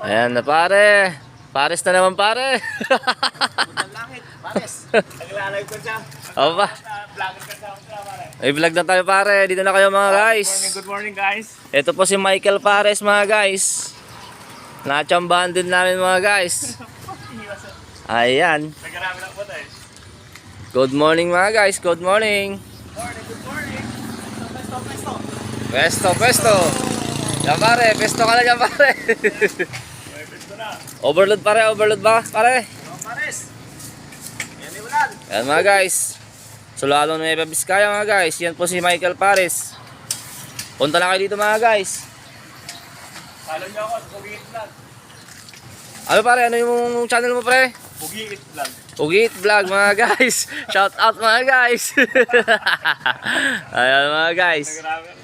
Ayan na pare. Pares na naman pare. Ang langit, pares. Naglalay ko siya. O ba? Vlogger ka siya, pare. May vlog na tayo pare. Dito na kayo mga guys. Good morning guys. Ito po si Michael Pares mga guys. Natsambahan din namin mga guys. Ayan. Nagkarami lang po tayo. Good morning mga guys. Good morning. Good morning. Pesto. Pesto, pesto. Yan pare. Pesto ka na dyan pare. May pesto na. Overload pare. Overload ba pare? Mga pares. Yan ni Ulan. Yan mga guys. Sulalo na Nueva Vizcaya mga guys. Yan po si Michael Pares. Punta na kayo dito mga guys. Follow niyo ako sa Pugi It Vlog. Ano pare? Ano yung channel mo pre? Pugi It Vlog. Ugit vlog mga guys. Shout out mga guys. Ayan mga guys. Nagkarami